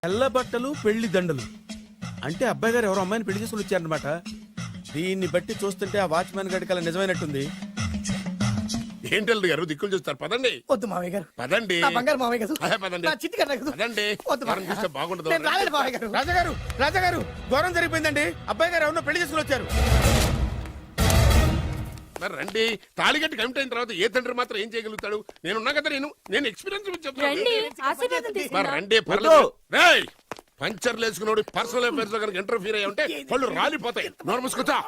తెల్ల బట్టలు పెళ్లి దండలు అంటే అబ్బాయి గారు ఎవరో అమ్మాయిని పెళ్లి చేసుకుని వచ్చారనమాట. దీన్ని బట్టి చూస్తుంటే ఆ వాచ్మెన్ గడికి అలా నిజమైనట్టుంది. ఏంటి గారు దిక్కులు చూస్తారు? పదండి. వద్దు మామయ్య గారు. పదండి. నా బంగారు మామయ్య గారు. పదండి. నా చిట్టి గారు నాకు. పదండి. వద్దు వారం చూస్తే బాగుండదు. నేను రాలేను మామయ్య గారు. రాజాగారు రాజాగారు ఘోరం జరిగిపోయిందండి. అబ్బాయి గారు ఎవరినో పెళ్లి చేసుకుని వచ్చారు. మరి రండి. తాళిగట్టి కమిట్ అయిన తర్వాత ఏ తండ్రి మాత్రం ఏం చేయగలుగుతాడు? నేనున్నా కదా, నేను ఎక్స్పీరియన్స్ చెప్తాను. మరి రండి, పర్లేదు. రేయ్, పంచర్లు వేసుకున్నాడు పర్సనల్ అఫైర్స్ లో కనుక ఇంటర్ఫీర్ అయ్యి ఉంటే వాళ్ళు రాలిపోతాయి. నోరు మూసుకొచ్చా.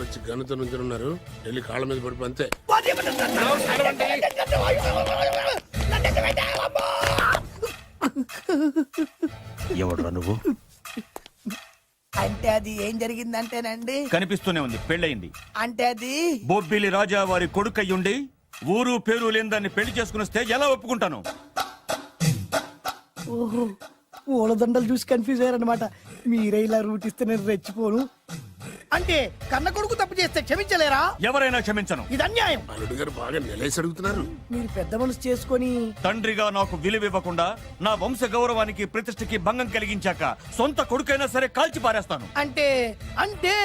వచ్చి గనుత నుంచి ఉన్నారు. వెళ్ళి కాళ్ళ మీద పడిపో అంతే. ఎవడురా నువ్వు? అంటే అది ఏం జరిగిందంటేనండి, కనిపిస్తూనే ఉంది, పెళ్ళయింది. అంటే అది బొబ్బిలి రాజా వారి కొడుకయ్యుండి ఊరు పేరు లేని దాన్ని పెళ్లి చేసుకుని వస్తే ఎలా ఒప్పుకుంటాను? ఓహో, పూలదండలు చూసి కన్ఫ్యూజ్ అయ్యారనమాట. మీరే ఇలా రూట్ ఇస్తే నేను రెచ్చిపోను. అంటే కన్న కొడుకు తప్పు చేస్తే క్షమించలేరా? ఎవరైనా క్షమించను. ఇది అన్యాయం. అల్లుడు గారు బాగా నిలేసి అడుగుతున్నారు. మీరు పెద్ద మనసు చేసుకొని తండ్రిగా నాకు విలువివ్వకుండా నా వంశ గౌరవానికి ప్రతిష్టకి భంగం కలిగించాక సొంత కొడుకైనా సరే కాల్చి పారేస్తాను. అంటే అంటే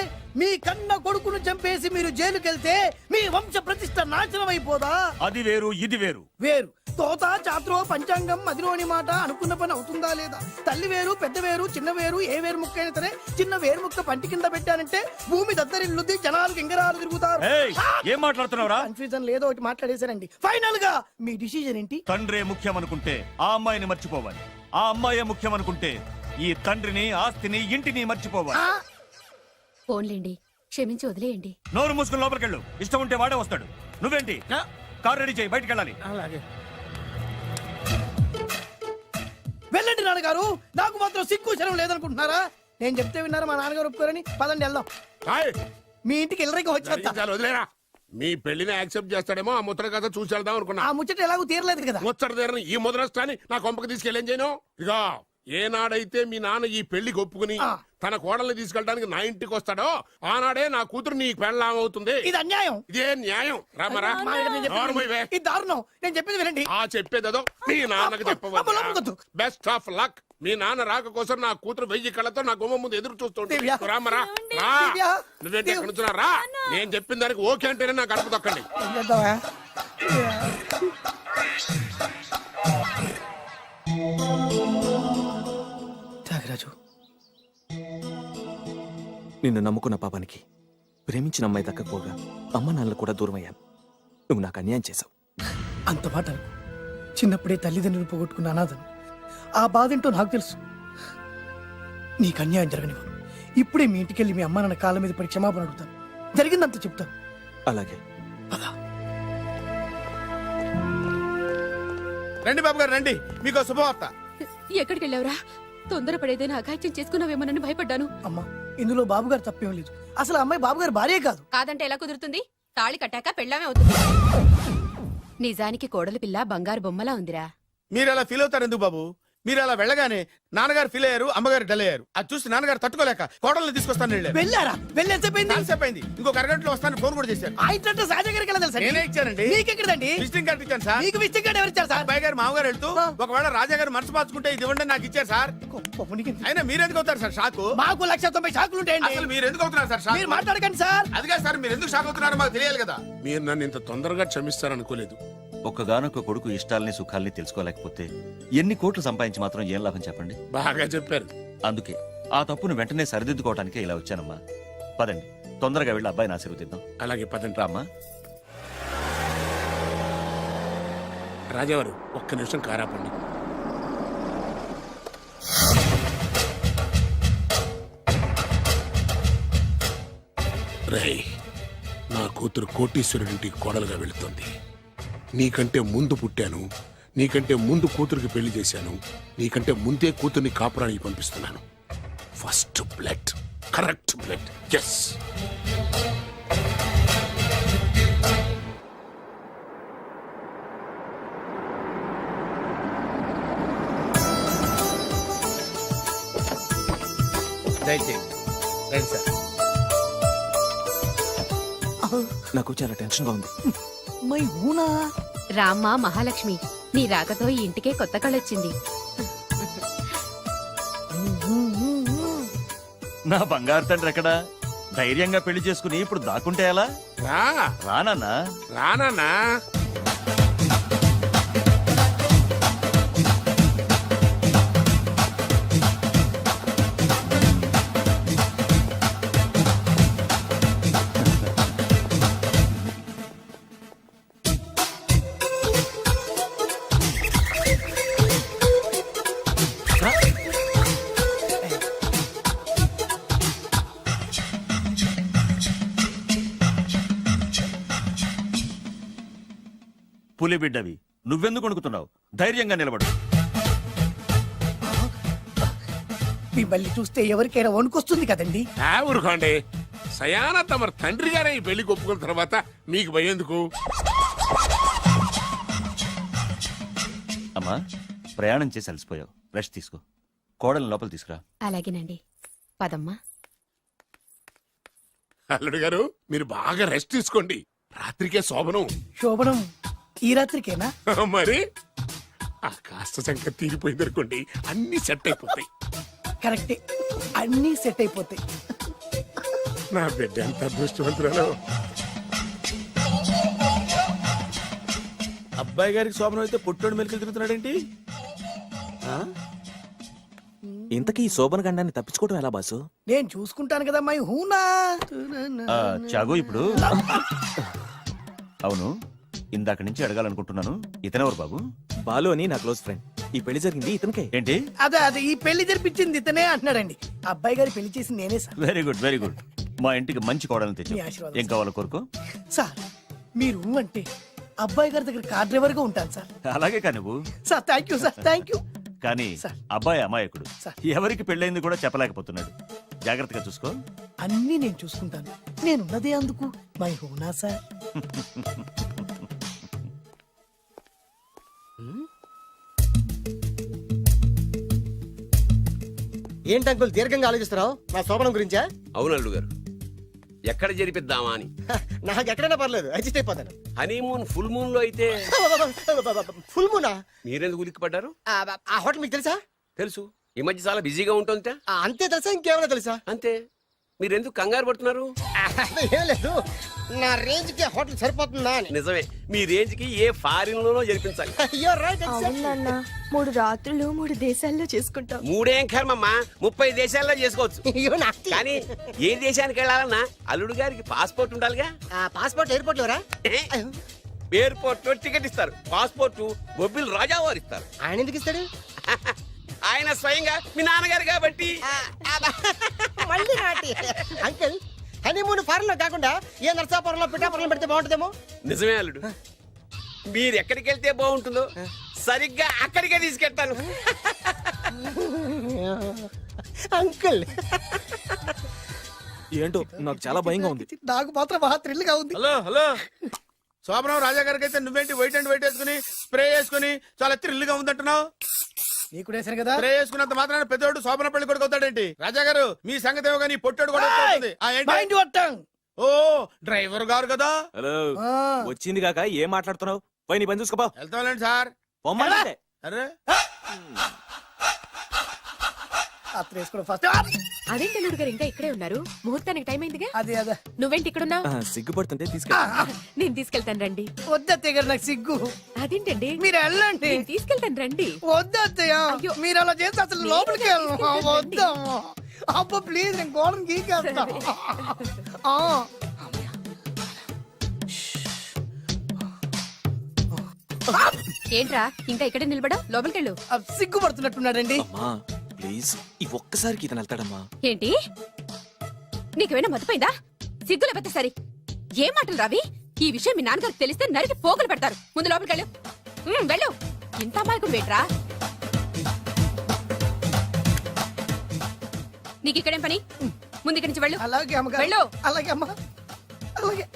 మీ కన్న కొడుకును చంపేసి మీరు జైలుకెళ్తే మీ వంశ ప్రతిష్ట నాశనం అయిపోదా? అది వేరు, ఇది వేరు. వేరు. తోత చాత్రో పంచాంగం మదిలోని మాట అనుకున్న పని అవుతుందా లేదా? తల్లి వేరు, పెద్ద వేరు, చిన్న వేరు, ఏ వేరు ముక్క అయినా సరే చిన్న వేరు ముక్క పంటి కింద పెట్టానంటే భూమి దద్దరిల్లుద్ది, జనాలు గింగరాలు తిరుగుతారు. ఏయ్, ఏం మాట్లాడుతున్నావురా? కన్ఫ్యూజన్ లేదో ఒకటి మాట్లాడేశారండి. ఫైనల్ గా మీ డిసిజన్ ఏంటి? తండ్రే ముఖ్యం అనుకుంటే ఆ అమ్మాయిని మర్చిపోవాలి. ఆ అమ్మాయే ముఖ్యం అనుకుంటే ఈ తండ్రిని, ఆస్తిని, ఇంటిని మర్చిపోవాలి. ఫోన్లేండి, క్షమించి వదిలేయండి. నోరు మూసుకుని లోపలికెళ్ళు. ఇష్టం ఉంటే వాడే వస్తాడు. నువ్వేంటి? కార్ రెడీ చేయి, బయటికి వెళ్ళాలి. అలాగే. వెళ్ళండి నాన్నగారు. నాకు మాత్రం సిగ్గు శరం లేదనుకుంటున్నారా? నేను చెప్తే విన్నారా? మా నాన్నగారు ఒప్పుకోరని. పదండి వెళ్దాం. హాయ్, మీ ఇంటికి ఎల్లరికి వచ్చేస్తా. చాలు వదిలేరా. మీ పెళ్లిని యాక్సెప్ట్ చేస్తాడేమో ఆ ముద్ర కథ చూసి వెళ్దాం అనుకున్నా. ఆ ముచ్చట ఎలాగో తీరలేదు కదా. ముచ్చట తీరని ఈ ముద్రష్టాన్ని నా కొంపకి తీసుకెళ్ళేం చేయను. ఇక ఏనాడైతే మీ నాన్న ఈ పెళ్లికి ఒప్పుకుని తన కోడల్ని తీసుకెళ్ళడానికి నా ఇంటికి వస్తాడో ఆనాడే నా కూతురు నీ పెళ్ళాం అవుతుంది. ఇది అన్యాయం. ఇదే న్యాయం. రామరా, ఇది దారుణం. నేను చెప్పేది వినండి. ఆ చెప్పేదేదో మీ నాన్నకి చెప్పవచ్చు. Best of luck. మీ నాన్న రాక కోసం నా కూతురు 1000 కళ్ళతో నా గుమ్మ ముందు ఎదురు చూస్తుంటే రామరా, రా. నువ్వేంటి ఎక్కడ నుంచున్నా? రా. నేను చెప్పిన దానికి ఓకే అంటేనే నాకు గడప తొక్కండి. త్యాగరాజు, నిన్ను నమ్ముకున్న పాపానికి ప్రేమించిన అమ్మాయి దక్కకపోగా అమ్మ నాన్నలు కూడా దూరమయ్యాను. నువ్వు నాకు అన్యాయం చేశావు. అంత మాట అనుకో. చిన్నప్పుడే తల్లిదండ్రులు పోగొట్టుకున్న అనాథను. ఆ బాధ ఏంటో నాకు తెలుసు. నీకు అన్యాయం జరగనివ్వను. ఇప్పుడే మీ ఇంటికెళ్ళి మీ అమ్మ నాన్న కాళ్ళ మీద పడి క్షమాపణ అడుగుతాను. జరిగిందంత చెప్తాను. అలాగే. రండి బాబు గారు రండి, మీకు శుభవార్త. ఎక్కడికి వెళ్ళావురా? తొందరపడేదైనా అఘాయిత్యం చేసుకున్నావేమోనని భయపడ్డాను. అమ్మా, ఇందులో బాబుగారు తప్పేం లేదు. అసలు ఆ అమ్మాయి బాబుగారు భార్యే కాదు. కాదంటే ఎలా కుదురుతుంది? తాళి కట్టాక పెళ్ళామే అవుతుంది. నిజానికి కోడలి పిల్ల బంగారు బొమ్మలా ఉందిరా. మీరు అలా ఫీల్ అవుతారు ఎందుకు బాబు? మీరు అలా వెళ్ళగానే నాన్నగారు ఫీల్ అయ్యారు, అమ్మగారు డల్ అయ్యారు. అది చూసి నాన్నగారు తట్టుకోలేక కోడల్ని తీసుకొస్తాను వెళ్ళారా? వెళ్ళేసేపోయింది. ఇంకో అరగంటలో వస్తాను ఫోన్ కూడా చేశారు. ఆ ఇంట్లో సహజ గారికి ఎలా తెలుసా? నేనే ఇచ్చానండి. మీకెక్కడండి? విజిటింగ్ కార్డు ఇచ్చాను సార్. మీకు విజిటింగ్ కార్డు ఎవరు ఇచ్చారు సార్? అబ్బాయి గారు మామగారు వెళ్తూ ఒకవేళ రాజా గారు మనసు మార్చుకుంటే ఇది ఇవ్వండి నాకు ఇచ్చారు సార్. అయినా మీరు ఎందుకు అవుతారు సార్ షాక్? మాకు 190 షాకులు ఉంటాయండి. అసలు మీరు ఎందుకు అవుతున్నారు సార్ షాక్? మీరు మాట్లాడకండి సార్. అదిగా సార్, మీరు ఎందుకు షాక్ అవుతున్నారో మాకు తెలియాలి కదా. మీరు నన్ను ఇంత తొందరగా క్షమిస్తారనుకోలేదు. ఒక్కగానొక్క కొడుకు ఇష్టాలని సుఖాల్ని తెలుసుకోలేకపోతే ఎన్ని కోట్లు సంపాదించి మాత్రం ఏం లాభం చెప్పండి? బాగా చెప్పారు. అందుకే ఆ తప్పును వెంటనే సరిదిద్దుకోవటానికే ఇలా వచ్చానమ్మా. పదండి, తొందరగా వెళ్ళి అబ్బాయిని ఆశీర్వదిద్దాం. అలాగే పదండి. రామ్మా. రాజావారు ఒక్క నిమిషం కారాపండి. రేయ్, నా కూతురు కోటీశ్వరుడింటికి కోడలుగా వెళుతోంది. నీకంటే ముందు పుట్టాను, నీకంటే ముందు కూతురికి పెళ్లి చేశాను, నీకంటే ముందే కూతుర్ని కాపురానికి పంపిస్తున్నాను. First blood, correct blood. Yes. దయచేయండి రండి సార్. నాకు చాలా టెన్షన్ గా ఉంది. మై హూనా రామ్మ మహాలక్ష్మి, నీ రాకతో ఈ ఇంటికే కొత్త కళొచ్చింది. నా బంగారు తండ్రి ఎక్కడా? ధైర్యంగా పెళ్లి చేసుకుని ఇప్పుడు దాక్కుంటే ఎలా? రా రానన్నా. రానా పులి బిడ్డవి, నువ్వెందుకు వణుకుతున్నావు? ధైర్యంగా నిలబడు. మిమ్మల్ని చూస్తే ఎవరికైనా వణుకొస్తుంది కదండి. ఊరుకోండి. సయానా తమ తండ్రి గారే ఈ పెళ్లి ఒప్పుకున్న తర్వాత మీకు భయందుకు? అమ్మా, ప్రయాణం చేసి అలసిపోయావు, రెస్ట్ తీసుకో. కోడల్ని లోపల తీసుకురా. అలాగేనండి, పదమ్మా. అల్లుడు గారు మీరు బాగా రెస్ట్ తీసుకోండి. రాత్రికే శోభనం. శోభనం ఈ రాత్రికేనా? మరి ఆ కాస్త సంఖ్య తీరిపోయింది అనుకోండి, అన్ని సెట్ అయిపోతాయి. కరెక్టే, అన్నీ సెట్ అయిపోతాయి. నా బిడ్డ ఎంత అదృష్టవంతురాలో. అబ్బాయి గారికి శోభనం అయితే పుట్టోడు మెలికలు తిరుగుతున్నాడేంటి? ఆ? ఇంతకీ ఈ శోభన గండాన్ని తప్పించుకోవడం ఎలా బాసు? నేను చూసుకుంటాను కదా మై హూనా. చాగు ఇప్పుడు. అవును, ఇందాక నుంచి అడగాలనుకుంటున్నాను, ఇతనెవరు బాబు? బాలు అని నా క్లోజ్ ఫ్రెండ్. ఈ పెళ్లి జరిగింది ఇతనికే. ఏంటి? అదే ఈ పెళ్లి జరిపించింది ఇతనే అంటున్నాడండి. అబ్బాయి గారి పెళ్లి చేసింది నేనే sir. Very good, very good. మా ఇంటికి మంచి కోడల్ని తెచ్చు. మీ ఆశీర్వాదం, ఏం కావాలో కోరుకో. సార్ మీరు అంటే అబ్బాయి గారి దగ్గర కార్ డ్రైవర్ గా ఉంటాను సార్. అలాగే కా నువ్వు. Sir thank you sir, thank you. కానీ సార్. అబ్బాయి అమాయకుడు, సార్. ఎవరికి పెళ్ళైంది కూడా చెప్పలేకపోతున్నాడు. జాగ్రత్తగా చూసుకో. అన్నీ నేను చూసుకుంటాను. నేనున్నదే అందుకు మై హూనా సార్. ఏంటి అంకుల్ దీర్ఘంగా ఆలోచిస్తున్నావు? నా శోభనం గురించా? అవును అల్లుడు గారు, ఎక్కడ జరిపిద్దామా అని. నాకు ఎక్కడైనా పర్లేదు, అడ్జస్ట్ అయిపోతాను. హనీమూన్ ఫుల్ మూన్ లో అయితే ఫుల్ మూనా? మీరెందుకు ఉలిక్కిపడ్డారు? ఆ హోటల్ మీకు తెలుసా? తెలుసు, ఈ మధ్య చాలా బిజీగా ఉంటుంది. అంతే తెలుసా, ఇంకేమైనా తెలుసా? అంతే. మీరెందుకు కంగారు పడుతున్నారు? ఏం లేదు, నా రేంజ్ కి హోటల్ సరిపోతుందా అని. నిజమే, మీ రేంజ్ కి ఏ ఫారిన్ లోనో జరిపించాలి. You're right, అవును exactly. నాన్న, 3 రాత్రులు 3 దేశాల్లో చేసుకుంటాం. 3 కర్మమ్మా, 30 దేశాల్లో చేసుకోవచ్చు. You nasty. కానీ ఏ దేశానికి వెళ్ళాలన్నా అల్లుడు గారికి పాస్పోర్ట్ ఉండాలిగా. Passport airport LoRa? ఎయిర్పోర్ట్ లో టికెట్ ఇస్తారు, పాస్పోర్ట్ బొబ్బిల్ రాజా వారు ఇస్తారు. ఆయన ఎందుకు ఇస్తాడు? ఆయన స్వయంగా మీ నాన్నగారు కాబట్టి. మళ్ళీ నాటి అంకుల్, హనీమూన్ ఫారెన్ లో కాకుండా ఏ నర్సాపురంలో పిఠాపురంలో పెడితే బాగుంటుందేమో. నిజమే అల్లుడు, మీరు ఎక్కడికి వెళ్తే బాగుంటుందో సరిగ్గా అక్కడికే తీసుకెళ్తాను. అంకుల్ ఏంటో నాకు చాలా భయంగా ఉంది. నాకు మాత్రం బాగా థ్రిల్ గా ఉంది. హలో హలో, శోభనం రాజా గారికి అయితే నువ్వేంటి వైట్ అండ్ వైట్ వేసుకుని స్ప్రే వేసుకుని చాలా థ్రిల్గా ఉందంటున్నావు? నీకు వేసాను కదా. స్ప్రే వేసుకున్నంత మాత్రాన పెద్దోడు శోభన పెళ్లి కొడుకు అవుతాడేంటి? రాజా గారు మీ సంగతి ఏమో కానీ పొట్టోడు కూడా అవుతుంది. ఏంటి? Mind your tongue. ఓ డ్రైవర్ గారు కదా. హలో, వచ్చింది కాక ఏం మాట్లాడుతున్నావు? పోయి నీ పని చూసుకోపో. వెళ్తాంలేండి సార్. పొమ్మంటే అరే అత్త వేసుకోవడం ఫస్ట్. అదేంటి అల్లుడు గారు ఇంకా ఇక్కడే ఉన్నారు? ముహూర్తానికి టైం అయిందిగా. అదే అదే నువ్వేంటి ఇక్కడున్నావు? సిగ్గుపడుతుంటే తీసుకెళ్ళి. నేను తీసుకెళ్తాను రండి. వద్దత్తయ్య గారు, నాకు సిగ్గు. అదేంటండి? మీరు వెళ్ళండి. నేను తీసుకెళ్తాను రండి. వద్దత్తయ్య, అయ్యో. మీరు అలా చేస్తే అసలు నేను లోపలికి వెళ్ళను. తీసుకెళ్తాను రండి. వద్దమ్మా, అబ్బా ప్లీజ్, నేను గోడను గీకేస్తా. ఆ. ఏంట్రా ఇంకా ఇక్కడే నిలబడా? లోపలికెళ్ళు. సిగ్గుపడుతున్నట్టున్నాడండి. అమ్మా ప్లీజ్, ఈ ఒక్కసారికి ఇతను వెళ్తాడమ్మా. ఏంటి? నీకేమైనా మతిపోయిందా? సిగ్గులు పెద్ద సరి. ఏం మాటలు రావి? ఈ విషయం మీ నాన్నగారికి తెలిస్తే నరికి పోగులు పెడతారు. ముందు లోపలికెళ్ళు. వెళ్ళు. ఇంత అమాయకుడు వేట్రా? నీకు ఇక్కడేం పని? ముందు ఇక్కడి నుంచి వెళ్ళు. అలాగే అమ్మగారు. వెళ్ళు. అలాగే అమ్మా, అలాగే.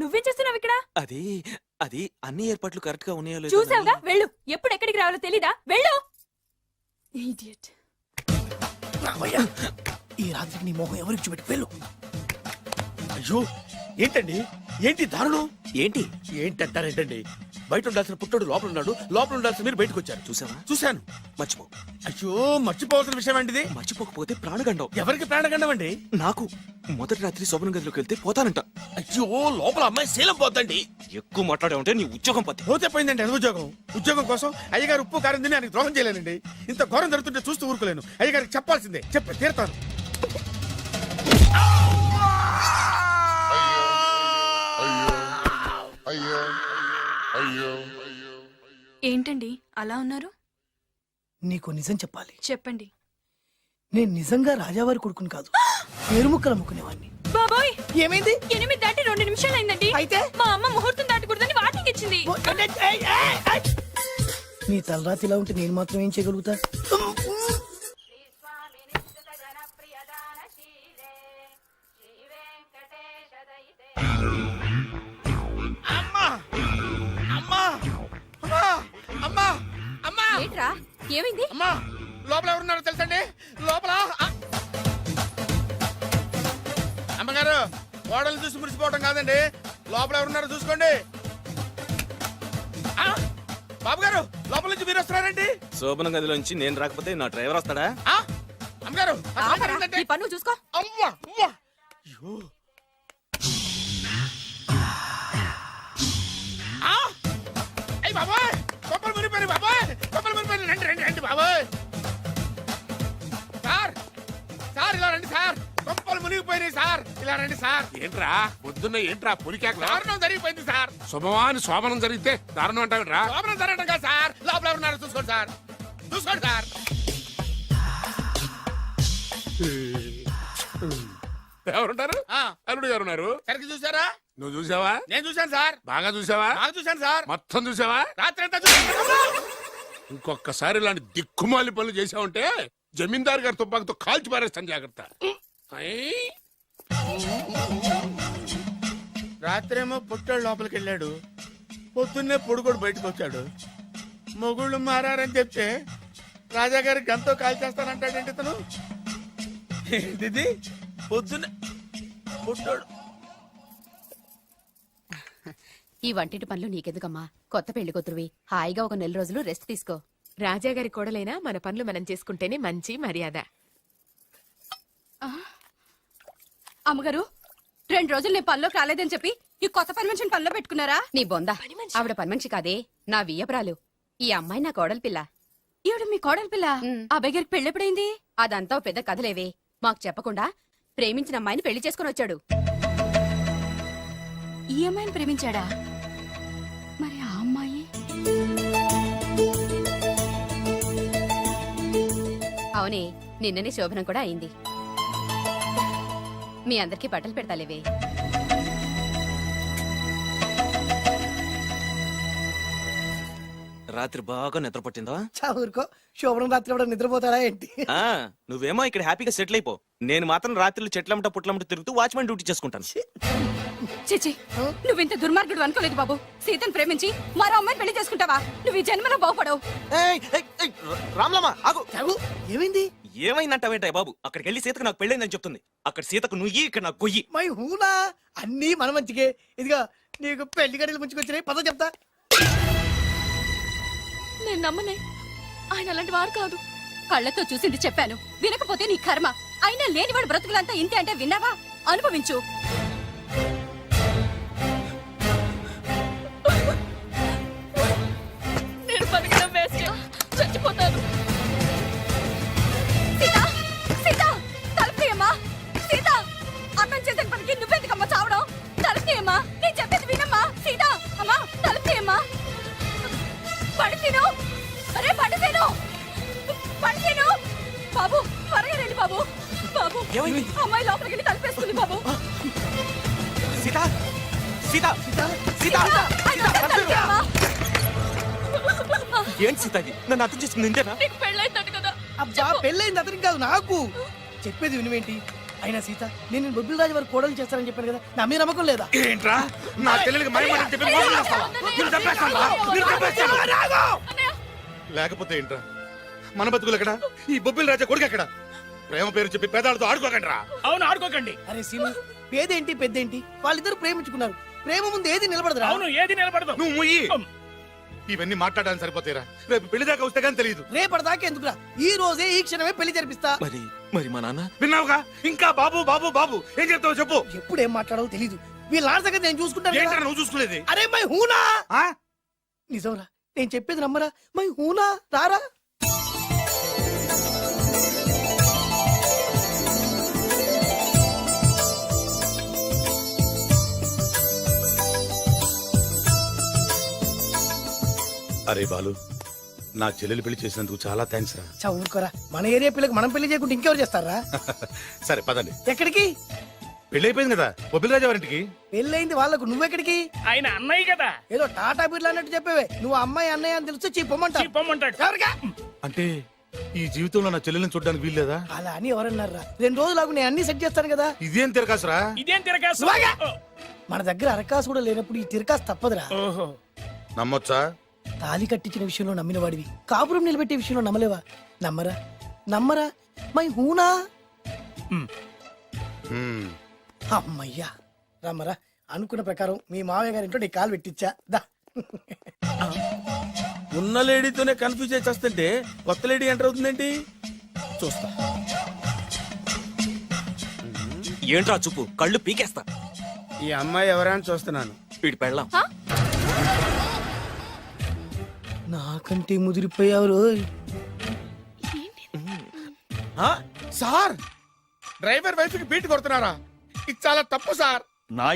నువ్వేం చేస్తున్నావు ఇక్కడ? అది అది అన్ని ఏర్పాట్లు కరెక్ట్ గా ఉన్నాయో లేదో చూసావుగా, వెళ్ళు. ఎప్పుడు ఎక్కడికి రావాలో తెలీదా? వెళ్ళు. Idiot. ఈ రాత్రికి నీ మొహం ఎవరికి చూపెట్టి వెళ్ళు. అయ్యో ఏంటండి ఏంటి దారుణం ఏంటి ఏంటంటారేంటండి బయట ఉండాల్సిన పుట్టోడు లోపల ఉన్నాడు లోపల ఉండాల్సిన మీరు బయటకు వచ్చారు చూసావా? చూశాను మర్చిపో. అయ్యో మర్చిపోవాల్సిన విషయం అండి ఇది మర్చిపోకపోతే ప్రాణగండం. ఎవరికి ప్రాణగండం అండి నాకు మొదటి రాత్రి శోభన గదిలోకి వెళ్తే పోతానంట. అయ్యో లోపల అమ్మాయి శీలం పోద్దండి ఎక్కువ మాట్లాడే ఉంటే నీ ఉద్యోగం పత్తి. పోతే పోయిందండి అది ఉద్యోగం కోసం అయ్యగారు ఉప్పు కారం తిని ఆయనకు ద్రోహం చేయలేనండి ఇంత ఘోరం జరుగుతుంటే చూస్తూ ఊరుకోలేను అయ్యగారికి చెప్పాల్సిందే చెప్పి తీరుతాను ఏంటండి అలా ఉన్నారు? నీకు నిజం చెప్పాలి. చెప్పండి. నేను నిజంగా రాజావారి కొడుకుని కాదు, పేరుముక్కలు అమ్ముకునేవాడిని. బాబోయ్, ఏమైంది? 8 దాటి 2 నిమిషాలు అయిందండి. అయితే మా అమ్మ ముహూర్తం దాటకూడదని వార్నింగ్ ఇచ్చింది. నీ తలరాతి ఇలా ఉంటే నేను మాత్రం ఏం చేయగలుగుతా? అమ్మా అమ్మా అమ్మా అమ్మా అమ్మా ఏంట్రా ఏమైంది? అమ్మా లోపల ఎవరున్నారో తెలుసండి లోపల అమ్మగారు గోడలు చూసి మురిసిపోవడం కాదండి లోపల ఎవరున్నారో చూసుకోండి బాబు గారు లోపల నుంచి మీరు వస్తున్నారండి శోభన గదిలోంచి నేను రాకపోతే నా డ్రైవర్ వస్తాడా? అమ్మగారు ఆపరా, ఈ పన్ను చూసుకో. అమ్మా అమ్మా అయ్యో అయ్యి బాబాయ్ కొప్పలు మునిపోయి బాబాయ్ కొప్పలు మునిపోయి రండి రండి రండి బాబాయ్ సార్ సార్ ఇలా రండి సార్ కొప్పలు మునిగిపోయినాయి సార్ ఇలా రండి సార్ ఏంట్రా పొద్దున్న ఏంట్రా పులికేకలా? దారుణం జరిగిపోయింది సార్ శుభమాని శోభనం జరిగితే దారుణం అంటావిట్రా? లోపల జరగడం కాదు సార్ లోపల ఎవరున్నారో చూసుకోండి సార్ చూసుకోండి సార్ ఎవరుంటారు? అల్లుడు ఎవరున్నారు? సరిగ్గా చూసారా? నువ్వు చూసావా? నేను చూశాను సార్ బాగా చూసావా? బాగా చూశాను సార్ మొత్తం చూసావా? రాత్రి అంతా చూశాను ఇంకొకసారి ఇలాంటి దిక్కుమాలి పనులు చేసావంటే జమీందారు గారి తుపాకుతో కాల్చి పారేస్తాను జాగ్రత్త. రాత్రేమో పుట్టాడు లోపలికి వెళ్ళాడు పొద్దున్నే పొడుగోడు బయటకు వచ్చాడు మొగుళ్ళు మారని చెప్తే రాజాగారి గంతో కాల్ చేస్తానంటాడేంటి తను ఇది పొద్దున్నే పుట్టాడు ఈ వంటింటి పనులు నీకెందుకమ్మా? కొత్త పెళ్లి కూతురువి, హాయిగా ఒక 4 రోజులు రెస్ట్ తీసుకో. రాజాగారి కోడలైనా మన పనులు మనం చేసుకుంటేనే మంచి మర్యాద. అమ్మగారు 2 రోజులు నేను పనిలోకి రాలేదని చెప్పి ఈ కొత్త పని మనిషిని పనిలో పెట్టుకున్నారా? నీ బొంద ఆవిడ పని మనిషి కాదే, నా వియ్యపురాలు. ఈ అమ్మాయి నా కోడలి పిల్ల. ఈవిడ మీ కోడలి పిల్ల? అబ్బాయి గారికి పెళ్ళెప్పుడైంది? అదంతా ఓ పెద్ద కథలేవే, మాకు చెప్పకుండా ప్రేమించిన అమ్మాయిని పెళ్లి చేసుకుని వచ్చాడు. ఈ అమ్మాయిని ప్రేమించాడా? మరి ఆ అమ్మాయి? అవునే, నిన్ననే శోభనం కూడా అయింది. మీ అందరికి బట్టలు పెడతాలేవే. రాత్రి బాగా నిద్ర పట్టిందా? ఊరుకో, శోభనం రాత్రి కూడా నిద్రపోతాడా ఏంటి? ఆ, నువ్వేమో ఇక్కడ హ్యాపీగా సెటిల్ అయిపో. నేను మాత్రం రాత్రులు చెట్లమట పుట్లమట తిరుగుతూ వాచ్మెన్ డ్యూటీ చేసుకుంటాను. చిచి, నువ్వింత దుర్మార్గుడు అనుకోలేదు బాబు. సీతను ప్రేమించి మరో అమ్మాయిని పెళ్లి చేసుకుంటావా? నువ్వు ఈ జన్మలో బాగుపడవు. రామ్లమ్మా ఆగు. ఏమైంది? ఏమైందంటావేంటయ్య బాబు? అక్కడికి వెళ్ళి సీతకు నాకు పెళ్ళైందని చెప్తుంది. అక్కడ సీతకు నుయ్యి, ఇక్కడ నాకు గొయ్యి. మై హూనా, అన్నీ మన మంచికే. ఇదిగా నీకు పెళ్లి గడిలు ముంచుకొచ్చినాయి, పద చెప్తా. నేను నమ్మనే, ఆయన అలాంటి వారు కాదు. కళ్ళతో చూసింది చెప్పాను, వినకపోతే నీ కర్మ. అయినా లేనివాడు బ్రతుకులంతా ఇంతే అంటే విన్నావా? అనుభవించు. నేను బతకడం వేస్ట్, చచ్చిపోతాను. సీత, సీత, తలుపుతీయమ్మా. సీత, అన్నం చేసిన పనికి నువ్వెందుకమ్మా చావడం? తలుపుతీయమ్మా, నేను చెప్పేది వినమ్మా. సీత, అమ్మా తలుపుతీయమ్మా. పడితేను, అరే పడితేను, పడితేను. బాబు త్వరగా రండి బాబు. బాబు, అమ్మాయి లోపలికి వెళ్ళి తలుపేసుకుంది బాబు. సీత, సీత, సీత, తలుపుతీయమ్మా. ఏంటి సీత ఇది? నన్ను అర్థం చేసుకుంది ఇంతేనా? నీకు పెళ్ళైందట కదా. అబ్బా, పెళ్ళైంది అతనికి కాదు, నాకు. చెప్పేది వినువేంటి? అయినా సీత, నేను బొబ్బిల్ రాజు వారు కోడలు చేస్తానని చెప్పాను కదా, నా మీద నమ్మకం లేదా? ఏంట్రా నా చెల్లెలికి మైమాట చెప్పి మోసం చేస్తావా? నిన్ను చంపేస్తావా? నిన్ను చంపేస్తావా? లేకపోతే ఏంట్రా మన బతుకులు ఎక్కడ? ఈ బొబ్బిల్ రాజా కొడుకు ఎక్కడ? ప్రేమ పేరు చెప్పి పేదాలతో ఆడుకోకండి రా. అవును ఆడుకోకండి. అరే సీను, పేదేంటి పెద్దేంటి, వాళ్ళిద్దరు ప్రేమించుకున్నారు. ప్రేమ ముందు ఏది నిలబడదురా. అవును ఏది నిలబడదు. నువ్వు ముయ్యి. ఇవన్నీ మాట్లాడడానికి సరిపోతాయిరా. రేపు పెళ్లి దాకా వస్తే కానీ తెలియదు. రేపటిదాకా ఎందుకురా, ఈ రోజే ఈ క్షణమే పెళ్లి జరిపిస్తా. మరి మా నాన్న విన్నావుగా? ఇంకా బాబు బాబు బాబు ఏం చెప్తావు చెప్పు. ఎప్పుడు ఏం మాట్లాడాలో తెలీదు. వీళ్ళ నాన్న సంగతి నేను చూసుకుంటాను కదా. ఏంటన్నా నువ్వు చూసుకునేది? అరే మై హూనా. ఆ? నిజంరా, నేను చెప్పేది నమ్మరా. మై హూనా, రారా. అరే బాలు, నా చెల్లెలు పెళ్లి చేసినందుకు చాలా థ్యాంక్స్ రా. ఊరుకోరా, మన ఏరియా పిల్లకి మనం పెళ్లి చేయకుండా ఇంకెవరు చేస్తారా? సరే పదండి. ఎక్కడికి? పెళ్లి అయిపోయింది కదా, బొబ్బిలి వారింటికి. పెళ్ళైంది వాళ్ళకు, నువ్వెక్కడికి? ఆయన అన్నయ్య కదా. ఏదో టాటా బిర్లా అన్నట్టు చెప్పేవే. నువ్వు అమ్మాయి అన్నయ్య అని తెలిస్తే చెప్పమంటా. చెప్పమంటాడు. ఎవరికా? అంటే ఈ జీవితంలో నా చెల్లెల్ని చూడడానికి వీల్లేదా? అలా అని ఎవరన్నారా? 2 రోజులకు నేను అన్ని సెట్ చేస్తాను కదా. ఇదేం తిరగాసురా? ఇదేం తిరగాసు? నువ్వాగా. మన దగ్గర అరకాసు కూడా లేనప్పుడు ఈ తిరకాసు తప్పదురా. ఓహో. నమ్మొచ్చా? తాలి కట్టించిన విషయంలో నమ్మిన వాడివి, కాపురం నిలబెట్టే విషయంలో నమ్మలేవా? నమ్మరా నమ్మరా. మై హూనా. అమ్మయ్యా, రమ్మరా. అనుకున్న ప్రకారం మీ మావయ్య గారి ఇంట్లో నీ కాలు పెట్టించా. దా. ఉన్న లేడీతోనే కన్ఫ్యూజ్ అయి వస్తుంటే కొత్త లేడీ ఎంటర్ అవుతుందేంటి? చూస్తా. ఏంట్రా చూపు, కళ్ళు పీకేస్తా. ఈ అమ్మాయి ఎవరా అని చూస్తున్నాను. వీడి పెళ్ళాం. నాకంటే ముదిరిపోయావు రోయ్. సార్, డ్రైవర్ వైఫ్ కి బీట్ కొడుతున్నారా? ఇది చాలా తప్పు సార్. నా